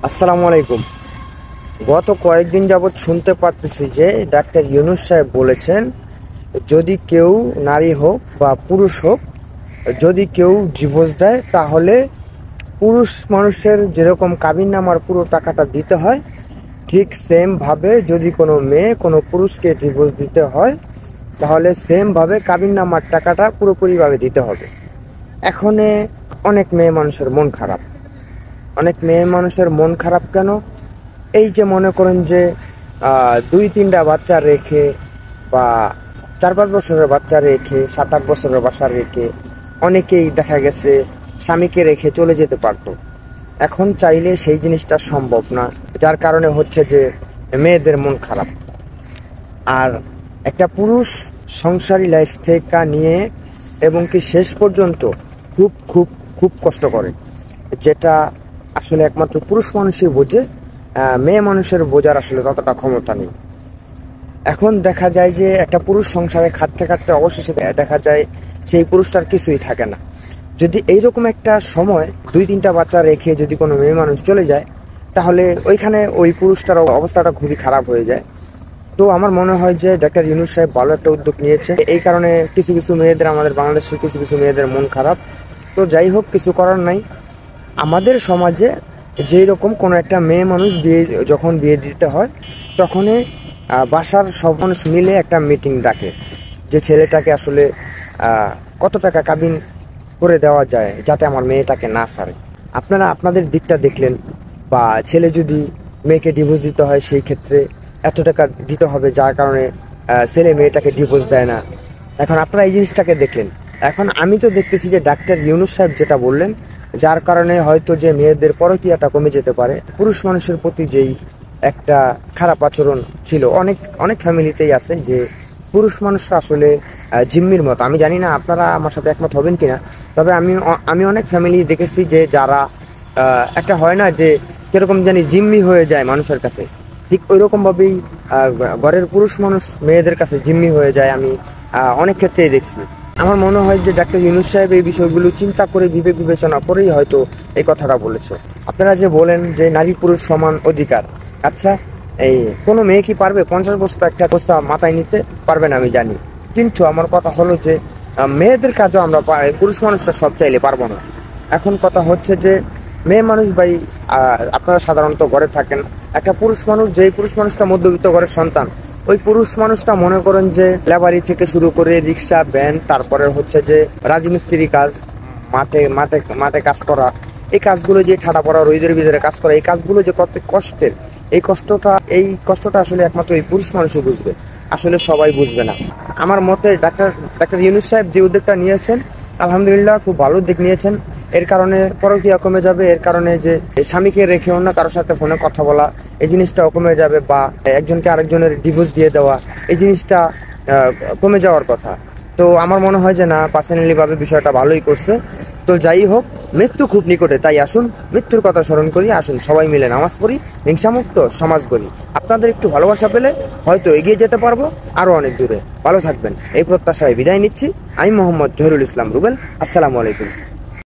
আসসালামু আলাইকুম। গত কয়েকদিন যাবৎ শুনতে পারতেছি যে ডাক্তার ইউনূস সাহেব বলেছেন, যদি কেউ নারী হোক বা পুরুষ হোক, যদি কেউ ডিভোর্স দেয় তাহলে পুরুষ মানুষের যেরকম কাবিননামার পুরো টাকাটা দিতে হয়, ঠিক সেম ভাবে যদি কোনো মেয়ে কোনো পুরুষকে ডিভোর্স দিতে হয় তাহলে সেম ভাবে কাবিননামার টাকাটা পুরোপুরিভাবে দিতে হবে। এখন অনেক মেয়ে মানুষের মন খারাপ। অনেক মেয়ে মানুষের মন খারাপ কেন? এই যে মনে করেন যে 2-3টা বাচ্চা রেখে বা 4-5 বছরের বাচ্চা রেখে 7-8 বছরের বাচ্চা রেখে অনেকেই দেখা গেছে স্বামীকে রেখে চলে যেতে পারতো। এখন চাইলে সেই জিনিসটা সম্ভব না, যার কারণে হচ্ছে যে মেয়েদের মন খারাপ। আর একটা পুরুষ সংসারী লাইফ থেকে নিয়ে এবং কি শেষ পর্যন্ত খুব খুব খুব কষ্ট করে, যেটা আসলে একমাত্র পুরুষ মানুষই বোঝে। মেয়ে মানুষের বোঝার আসলে ততটা ক্ষমতা নেই। এখন দেখা যায় যে একটা পুরুষ সংসারে খাটতে খাটতে অবশেষে দেখা যায় সেই পুরুষটার কিছুই থাকে না। যদি এইরকম একটা সময় 2-3টা বাচ্চা রেখে যদি কোনো মেয়ে মানুষ চলে যায়, তাহলে ওইখানে ওই পুরুষটার অবস্থাটা খুবই খারাপ হয়ে যায়। তো আমার মনে হয় যে ডাক্তার ইউনূস সাহেব ভালো একটা উদ্যোগ নিয়েছে। এই কারণে কিছু কিছু মেয়েদের, আমাদের বাংলাদেশের কিছু কিছু মেয়েদের মন খারাপ। তো যাই হোক, কিছু করার নাই। আমাদের সমাজে যেই রকম কোনো একটা মেয়ে মানুষ যখন বিয়ে দিতে হয়, তখনই বাসার সব মানুষ মিলে একটা মিটিং ডাকে যে ছেলেটাকে আসলে কত টাকা কাবিন করে দেওয়া যায় যাতে আমার মেয়েটাকে না ছাড়ে। আপনারা আপনাদের দিকটা দেখলেন, বা ছেলে যদি মেয়েকে ডিভোর্স দিতে হয় সেই ক্ষেত্রে এত টাকা দিতে হবে, যার কারণে ছেলে মেয়েটাকে ডিভোর্স দেয় না। এখন আপনারা এই জিনিসটাকে দেখলেন। এখন আমি তো দেখতেছি যে ডাক্তার ইউনূস সাহেব যেটা বললেন, যার কারণে হয়তো যে মেয়েদের পরকীয়াটা কমে যেতে পারে। পুরুষ মানুষের প্রতি যেই একটা খারাপ আচরণ ছিল অনেক অনেক ফ্যামিলিতেই আছে, যে পুরুষ মানুষরা আসলে জিম্মির মতো। আমি জানি না আপনারা আমার সাথে একমত হবেন কিনা, তবে আমি অনেক ফ্যামিলি দেখেছি যে যারা একটা হয় না যে কিরকম জানি জিম্মি হয়ে যায় মানুষের কাছে, ঠিক ওই রকম ভাবেই ঘরের পুরুষ মানুষ মেয়েদের কাছে জিম্মি হয়ে যায়। আমি অনেক ক্ষেত্রেই দেখছি। আমার মনে হয় যে ডাক্তার ইউনূস সাহেব এই বিষয়গুলো চিন্তা করে বিবেক বিবেচনা করেই হয়তো এই কথাটা বলেছে। আপনারা যে বলেন যে নারী পুরুষ সমান অধিকার, আচ্ছা এই কোনো মেয়ে কি পারবে 50 বস্তা একটা বস্তা মাথায় নিতে? পারবে না, আমি জানি। কিন্তু আমার কথা হলো যে মেয়েদের কাজও আমরা পুরুষ মানুষরা সব চাইলে পারবো না। এখন কথা হচ্ছে যে মেয়ে মানুষ ভাই, আপনারা সাধারণত ঘরে থাকেন, একটা পুরুষ মানুষ, যেই পুরুষ মানুষটা মধ্যবিত্ত ঘরের সন্তান, ওই পুরুষ মানুষটা মনে করেন যে লেবারি থেকে শুরু করে রিক্সা, ভ্যান, তারপরে হচ্ছে যে রাজমিস্ত্রি কাজ, মাঠে মাঠে মাঠে কাজ করা, এই কাজগুলো যে ঠাডা পড়া, রোদের ভিতরে কাজ করা, এই কাজগুলো যে কত কষ্টের, এই কষ্টটা আসলে একমাত্র এই পুরুষ মানুষই বুঝবে, আসলে সবাই বুঝবে না। আমার মতে ডাক্তার ইউনূস সাহেব যে উদ্যোগটা নিয়েছেন, আলহামদুলিল্লাহ খুব ভালো উদ্যোগ নিয়েছেন। এর কারণে পরকীয়া কমে যাবে, এর কারণে যে স্বামীকে রেখে অন্য কারোর সাথে ফোনে কথা বলা, এই জিনিসটাও কমে যাবে, বা একজনকে আরেকজনের ডিভোর্স দিয়ে দেওয়া, এই জিনিসটা কমে যাওয়ার কথা। তো আমার মনে হয় যে না, পার্সোনালি ভাবে বিষয়টা ভালোই করছে। তো যাই হোক, মৃত্যু খুব নিকটে, তাই আসুন মৃত্যুর কথা স্মরণ করি, আসুন সবাই মিলে নামাজ পড়ি, হিংসামুক্ত সমাজ গড়ি। আপনাদের একটু ভালোবাসা পেলে হয়তো এগিয়ে যেতে পারবো আরো অনেক দূরে। ভালো থাকবেন এই প্রত্যাশায় বিদায় নিচ্ছি। আমি মোহাম্মদ জহিরুল ইসলাম রুবেল। আসসালামু আলাইকুম।